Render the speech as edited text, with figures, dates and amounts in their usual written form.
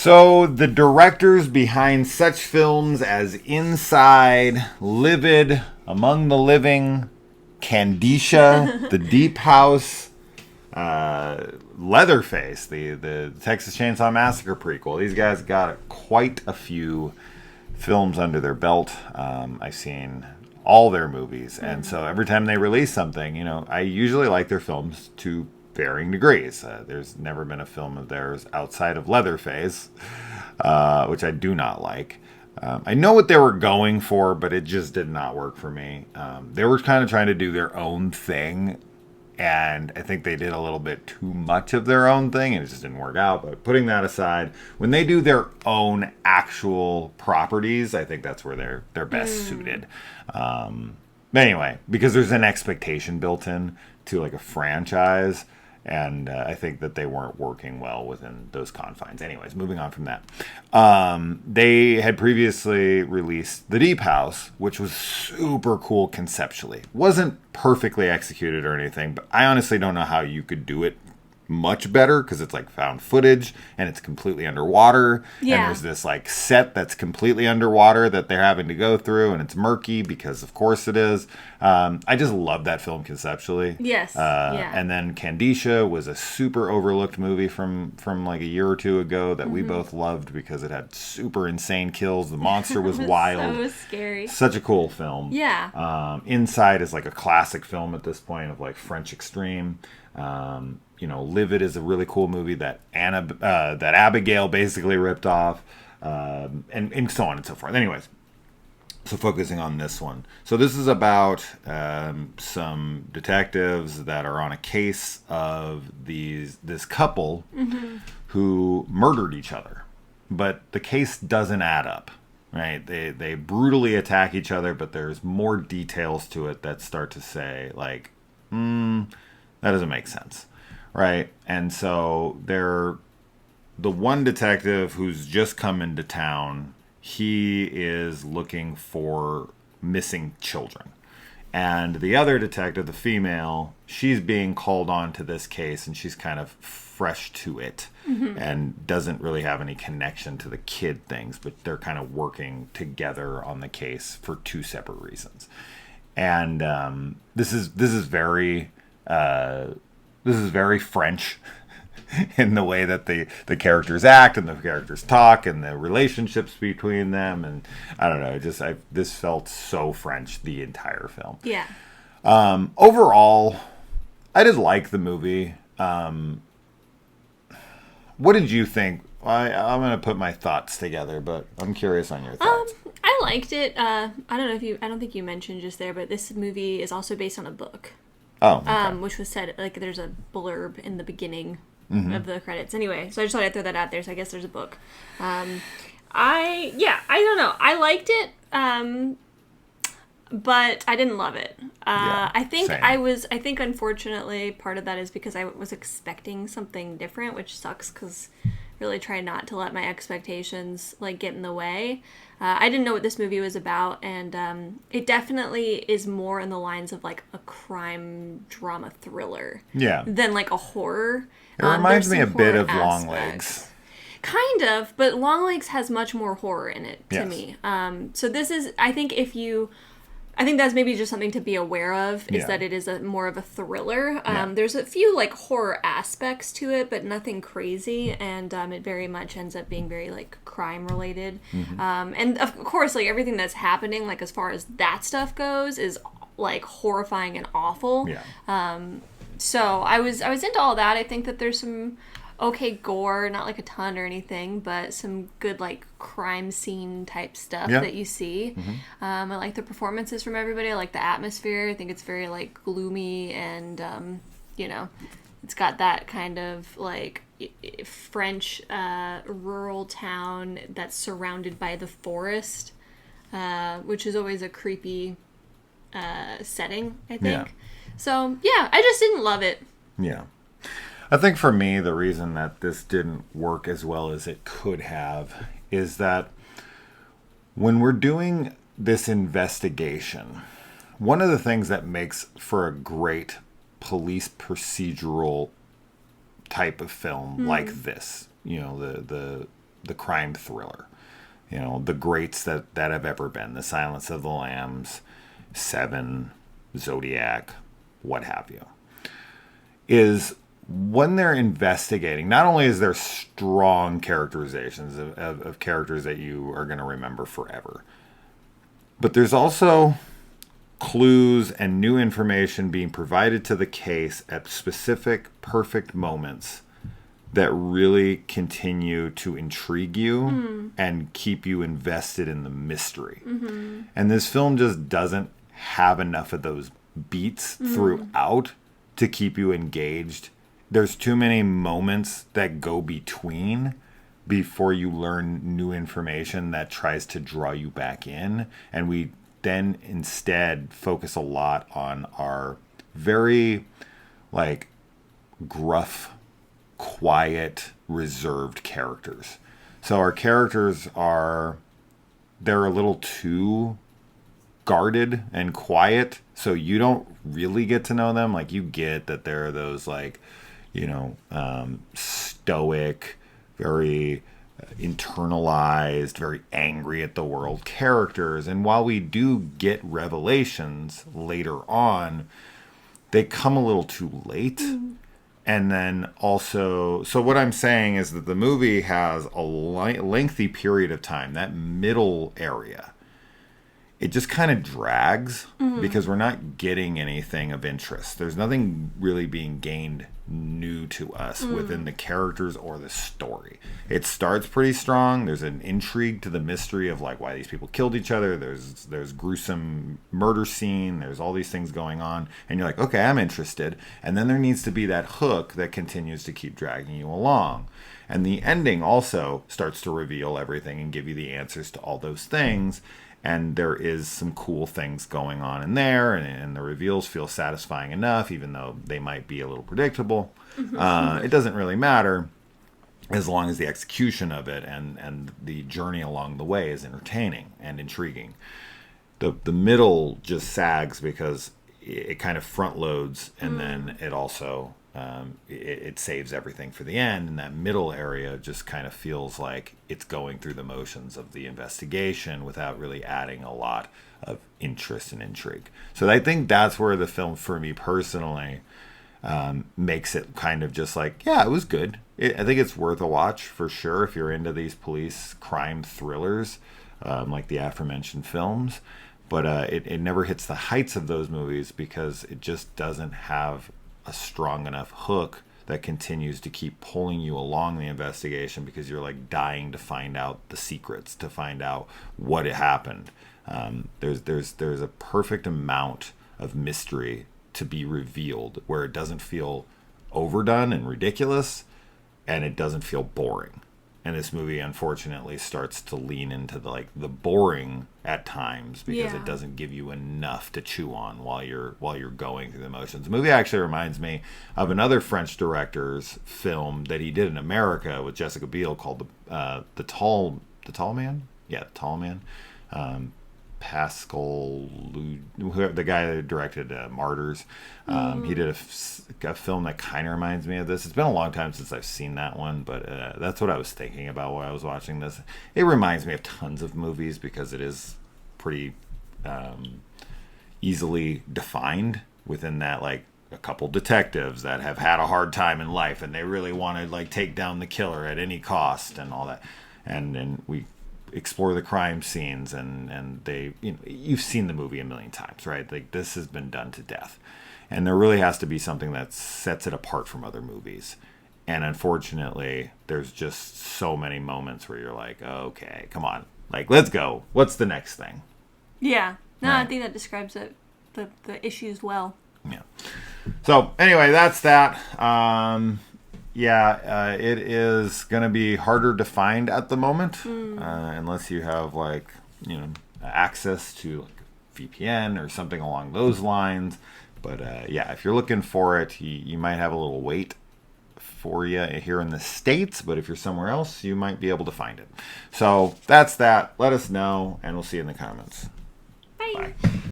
So, the directors behind such films as Inside, Livid, Among the Living, Candicia, The Deep House, Leatherface, the Texas Chainsaw Massacre prequel. These guys got quite a few films under their belt. I've seen all their movies, and so every time they release something, I usually like their films to varying degrees. There's never been a film of theirs outside of Leatherface, which I do not like. I know what they were going for, but it just did not work for me. They were kind of trying to do their own thing, and I think they did a little bit too much of their own thing, and it just didn't work out. But putting that aside, when they do their own actual properties, I think that's where they're best suited. But anyway, because there's an expectation built in to like a franchise, and I think that they weren't working well within those confines. Anyways, moving on from that. They had previously released The Deep House, which was super cool conceptually. Wasn't perfectly executed or anything, but I honestly don't know how you could do it much better, because it's like found footage and it's completely underwater, and there's this like set that's completely underwater that they're having to go through, and it's murky because of course it is. I just love that film conceptually. And then Candicia was a super overlooked movie from like a year or two ago that we both loved because it had super insane kills. The monster was wild, so scary, such a cool film. Inside is like a classic film at this point of like French extreme. Livid is a really cool movie that Abigail basically ripped off, and so on and so forth. Anyways, so focusing on this one. So this is about some detectives that are on a case of this couple who murdered each other, but the case doesn't add up. Right? They brutally attack each other, but there's more details to it that start to say like, that doesn't make sense. Right? And so the one detective who's just come into town, he is looking for missing children. And the other detective, the female, she's being called on to this case, and she's kind of fresh to it and doesn't really have any connection to the kid things, but they're kind of working together on the case for two separate reasons. And this is very French in the way that the characters act and the characters talk and the relationships between them, and I don't know, this felt so French the entire film. Overall, I did like the movie. What did you think? I'm going to put my thoughts together, but I'm curious on your thoughts. I liked it. I don't think you mentioned just there, but this movie is also based on a book. Oh, okay. Which was said, like, there's a blurb in the beginning of the credits. Anyway, so I just thought I'd throw that out there. So I guess there's a book. I don't know. I liked it, but I didn't love it. I think unfortunately part of that is because I was expecting something different, which sucks because really try not to let my expectations like get in the way. I didn't know what this movie was about, and it definitely is more in the lines of like a crime drama thriller than like a horror. It reminds me a bit of Longlegs. Kind of, but Longlegs has much more horror in it to me. So this is, I think that's maybe just something to be aware of, is that it is more of a thriller. There's a few like horror aspects to it, but nothing crazy, and it very much ends up being very like crime related. And of course, like everything that's happening, like as far as that stuff goes, is like horrifying and awful. So I was into all that. I think that there's some okay gore, not like a ton or anything, but some good like crime scene type stuff that you see. I like the performances from everybody. I like the atmosphere. I think it's very like gloomy, and it's got that kind of like French rural town that's surrounded by the forest, which is always a creepy setting, I think. So I just didn't love it. I think for me, the reason that this didn't work as well as it could have is that when we're doing this investigation, one of the things that makes for a great police procedural type of film like this, the the crime thriller. You know, the greats that have ever been. The Silence of the Lambs, Seven, Zodiac, what have you. Is when they're investigating, not only is there strong characterizations of characters that you are going to remember forever, but there's also clues and new information being provided to the case at specific, perfect moments that really continue to intrigue you and keep you invested in the mystery. Mm-hmm. And this film just doesn't have enough of those beats throughout to keep you engaged. There's too many moments that go between before you learn new information that tries to draw you back in. And we then instead focus a lot on our very, like, gruff, quiet, reserved characters. So our characters they're a little too guarded and quiet, so you don't really get to know them. Like, you get that there are those, like, you know, stoic, very internalized, very angry at the world characters. And while we do get revelations later on, they come a little too late. And then also, so what I'm saying is that the movie has a lengthy period of time, that middle area. It just kind of drags because we're not getting anything of interest. There's nothing really being gained new to us within the characters or the story. It starts pretty strong. There's an intrigue to the mystery of, like, why these people killed each other. There's gruesome murder scene. There's all these things going on. And you're like, okay, I'm interested. And then there needs to be that hook that continues to keep dragging you along. And the ending also starts to reveal everything and give you the answers to all those things. And there is some cool things going on in there, and the reveals feel satisfying enough, even though they might be a little predictable. It doesn't really matter as long as the execution of it and the journey along the way is entertaining and intriguing. The middle just sags because it kind of front loads, and then it also it saves everything for the end, and that middle area just kind of feels like it's going through the motions of the investigation without really adding a lot of interest and intrigue. So I think that's where the film, for me personally, makes it kind of just like, yeah, it was good. I think it's worth a watch for sure if you're into these police crime thrillers, like the aforementioned films. But it never hits the heights of those movies because it just doesn't have a strong enough hook that continues to keep pulling you along the investigation because you're, like, dying to find out the secrets, to find out what happened. There's a perfect amount of mystery to be revealed where it doesn't feel overdone and ridiculous, and it doesn't feel boring. And this movie, unfortunately, starts to lean into the boring at times because it doesn't give you enough to chew on while you're going through the motions. The movie actually reminds me of another French director's film that he did in America with Jessica Biel called the Tall Man. Yeah, The Tall Man. Pascal, the guy that directed Martyrs. He did a film that kind of reminds me of this. It's been a long time since I've seen that one, but that's what I was thinking about while I was watching this. It reminds me of tons of movies because it is pretty easily defined within that, like, a couple detectives that have had a hard time in life and they really want to, like, take down the killer at any cost and all that. And then we explore the crime scenes and they, you know, you've seen the movie a million times, right? Like, this has been done to death, and there really has to be something that sets it apart from other movies. And unfortunately, there's just so many moments where you're like, okay, come on, like, let's go, what's the next thing? Yeah, no, right. I think that describes it, the issues well. Yeah. So anyway, that's that. It is going to be harder to find at the moment, unless you have, like, you know, access to, like, VPN or something along those lines. But if you're looking for it, you might have a little wait for you here in the States. But if you're somewhere else, you might be able to find it. So that's that. Let us know, and we'll see you in the comments. Bye. Bye.